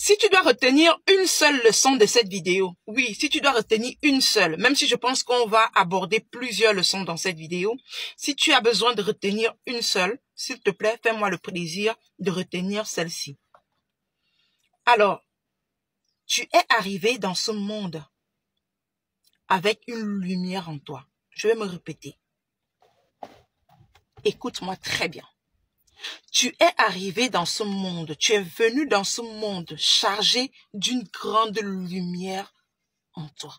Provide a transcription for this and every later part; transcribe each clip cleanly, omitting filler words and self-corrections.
Si tu dois retenir une seule leçon de cette vidéo, oui, si tu dois retenir une seule, même si je pense qu'on va aborder plusieurs leçons dans cette vidéo, si tu as besoin de retenir une seule, s'il te plaît, fais-moi le plaisir de retenir celle-ci. Alors, tu es arrivé dans ce monde avec une lumière en toi. Je vais me répéter. Écoute-moi très bien. Tu es arrivé dans ce monde, tu es venu dans ce monde chargé d'une grande lumière en toi.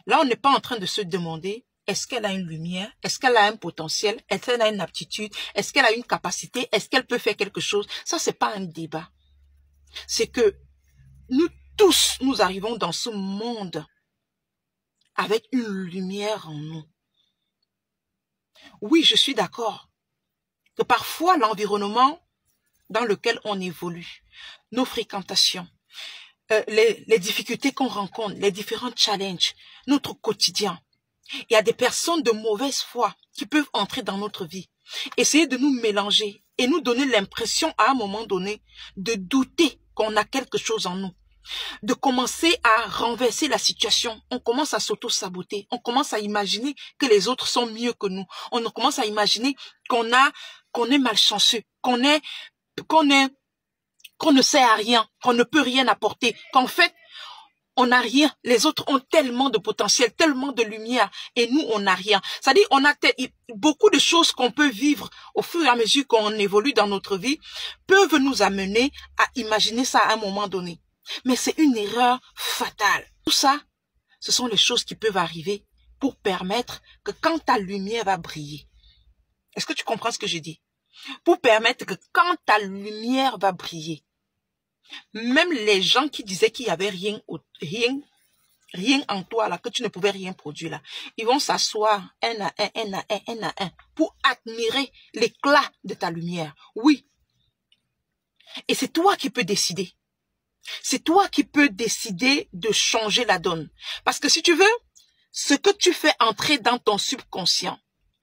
Là, on n'est pas en train de se demander, est-ce qu'elle a une lumière? Est-ce qu'elle a un potentiel? Est-ce qu'elle a une aptitude? Est-ce qu'elle a une capacité? Est-ce qu'elle peut faire quelque chose? Ça, c'est pas un débat. C'est que nous tous, nous arrivons dans ce monde avec une lumière en nous. Oui, je suis d'accord que parfois l'environnement dans lequel on évolue, nos fréquentations, les difficultés qu'on rencontre, les différents challenges, notre quotidien, il y a des personnes de mauvaise foi qui peuvent entrer dans notre vie, essayer de nous mélanger et nous donner l'impression à un moment donné de douter qu'on a quelque chose en nous, de commencer à renverser la situation. On commence à s'auto-saboter, on commence à imaginer que les autres sont mieux que nous, on commence à imaginer qu'on est malchanceux, qu'on ne sert à rien, qu'on ne peut rien apporter, qu'en fait, on n'a rien. Les autres ont tellement de potentiel, tellement de lumière, et nous, on n'a rien. C'est-à-dire, on a beaucoup de choses qu'on peut vivre au fur et à mesure qu'on évolue dans notre vie, peuvent nous amener à imaginer ça à un moment donné. Mais c'est une erreur fatale. Tout ça, ce sont les choses qui peuvent arriver pour permettre que quand ta lumière va briller, est-ce que tu comprends ce que je dis? Pour permettre que quand ta lumière va briller, même les gens qui disaient qu'il n'y avait rien en toi, là, que tu ne pouvais rien produire, là, ils vont s'asseoir un à un, pour admirer l'éclat de ta lumière. Oui. Et c'est toi qui peux décider. C'est toi qui peux décider de changer la donne. Parce que si tu veux, ce que tu fais entrer dans ton subconscient,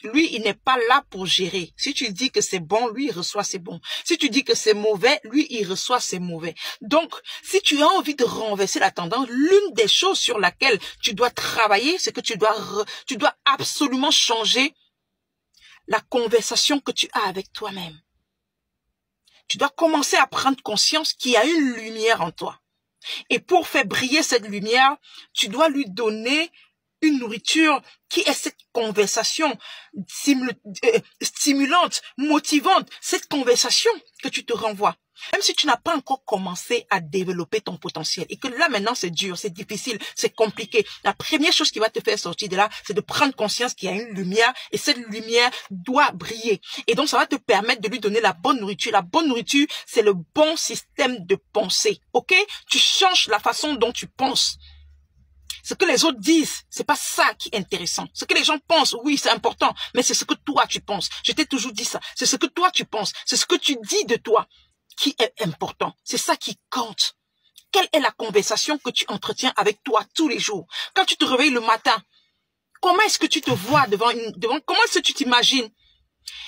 lui, il n'est pas là pour gérer. Si tu dis que c'est bon, lui, il reçoit c'est bon. Si tu dis que c'est mauvais, lui, il reçoit c'est mauvais. Donc, si tu as envie de renverser la tendance, l'une des choses sur laquelle tu dois travailler, c'est que tu dois absolument changer la conversation que tu as avec toi-même. Tu dois commencer à prendre conscience qu'il y a une lumière en toi. Et pour faire briller cette lumière, tu dois lui donner une nourriture qui est cette conversation stimulante, motivante, cette conversation que tu te renvoies. Même si tu n'as pas encore commencé à développer ton potentiel et que là maintenant c'est dur, c'est difficile, c'est compliqué, la première chose qui va te faire sortir de là, c'est de prendre conscience qu'il y a une lumière et cette lumière doit briller. Et donc ça va te permettre de lui donner la bonne nourriture. La bonne nourriture, c'est le bon système de pensée, ok? Tu changes la façon dont tu penses. Ce que les autres disent, c'est pas ça qui est intéressant. Ce que les gens pensent, oui, c'est important, mais c'est ce que toi tu penses. Je t'ai toujours dit ça. C'est ce que toi tu penses. C'est ce que tu dis de toi qui est important. C'est ça qui compte. Quelle est la conversation que tu entretiens avec toi tous les jours? Quand tu te réveilles le matin, comment est-ce que tu te vois comment est-ce que tu t'imagines?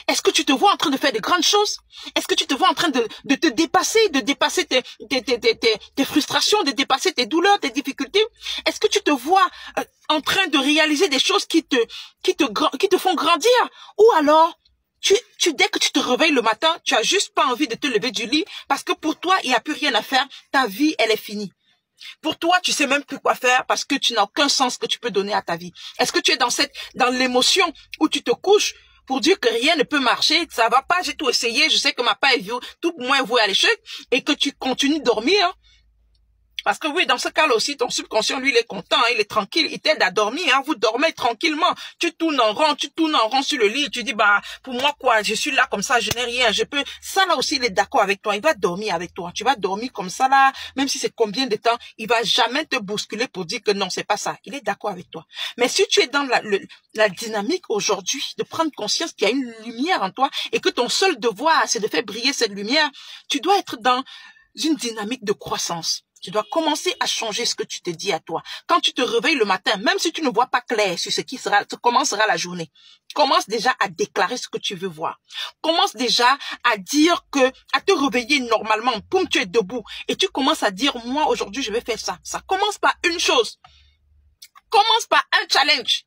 Est-ce que tu te vois en train de faire de grandes choses? Est-ce que tu te vois en train de te dépasser, de dépasser tes frustrations, de dépasser tes douleurs, tes difficultés? Est-ce que tu te vois en train de réaliser des choses qui te font grandir? Ou alors, dès que tu te réveilles le matin, tu as juste pas envie de te lever du lit parce que pour toi, il n'y a plus rien à faire. Ta vie, elle est finie. Pour toi, tu sais même plus quoi faire parce que tu n'as aucun sens que tu peux donner à ta vie. Est-ce que tu es dans l'émotion où tu te couches pour dire que rien ne peut marcher, ça va pas, j'ai tout essayé, je sais que ma part est tout moins vouée à l'échec, et que tu continues de dormir? Parce que oui, dans ce cas-là aussi, ton subconscient, lui, il est content, il est tranquille, il t'aide à dormir, hein, vous dormez tranquillement. Tu tournes en rond sur le lit, tu dis, bah, pour moi, quoi, je suis là comme ça, je n'ai rien, je peux. Ça, là aussi, il est d'accord avec toi, il va dormir avec toi. Tu vas dormir comme ça, là, même si c'est combien de temps, il va jamais te bousculer pour dire que non, c'est pas ça. Il est d'accord avec toi. Mais si tu es dans la dynamique aujourd'hui, de prendre conscience qu'il y a une lumière en toi et que ton seul devoir, c'est de faire briller cette lumière, tu dois être dans une dynamique de croissance. Tu dois commencer à changer ce que tu te dis à toi. Quand tu te réveilles le matin, même si tu ne vois pas clair sur comment sera la journée, commence déjà à déclarer ce que tu veux voir. Commence déjà à dire à te réveiller normalement, poum, tu es debout, et tu commences à dire, moi, aujourd'hui, je vais faire ça. Ça commence par une chose. Commence par un challenge.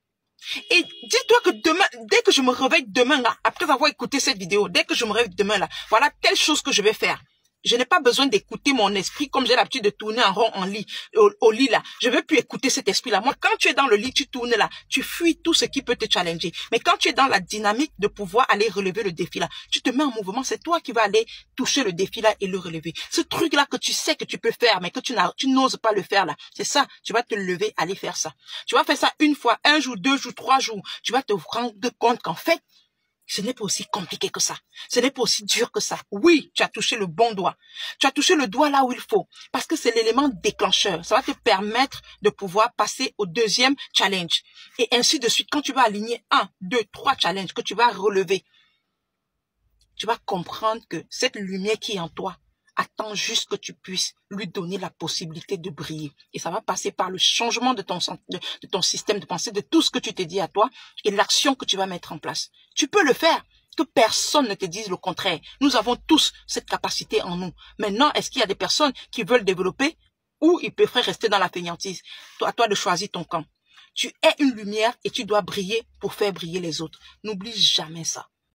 Et dis-toi que demain, dès que je me réveille demain là, après avoir écouté cette vidéo, dès que je me réveille demain là, voilà telle chose que je vais faire. Je n'ai pas besoin d'écouter mon esprit comme j'ai l'habitude de tourner en rond au lit là. Je ne veux plus écouter cet esprit-là. Moi, quand tu es dans le lit, tu tournes là, tu fuis tout ce qui peut te challenger. Mais quand tu es dans la dynamique de pouvoir aller relever le défi là, tu te mets en mouvement. C'est toi qui vas aller toucher le défi là et le relever. Ce truc-là que tu sais que tu peux faire, mais que tu n'oses pas le faire là, c'est ça. Tu vas te lever, aller faire ça. Tu vas faire ça une fois, 1 jour, 2 jours, 3 jours. Tu vas te rendre compte qu'en fait, ce n'est pas aussi compliqué que ça. Ce n'est pas aussi dur que ça. Oui, tu as touché le bon doigt. Tu as touché le doigt là où il faut. Parce que c'est l'élément déclencheur. Ça va te permettre de pouvoir passer au deuxième challenge. Et ainsi de suite. Quand tu vas aligner 1, 2, 3 challenges que tu vas relever, tu vas comprendre que cette lumière qui est en toi attend juste que tu puisses lui donner la possibilité de briller. Et ça va passer par le changement de ton système de pensée, de tout ce que tu te dis à toi et l'action que tu vas mettre en place. Tu peux le faire. Que personne ne te dise le contraire. Nous avons tous cette capacité en nous. Maintenant, est-ce qu'il y a des personnes qui veulent développer ou ils préfèrent rester dans la fainéantise? À toi de choisir ton camp. Tu es une lumière et tu dois briller pour faire briller les autres. N'oublie jamais ça.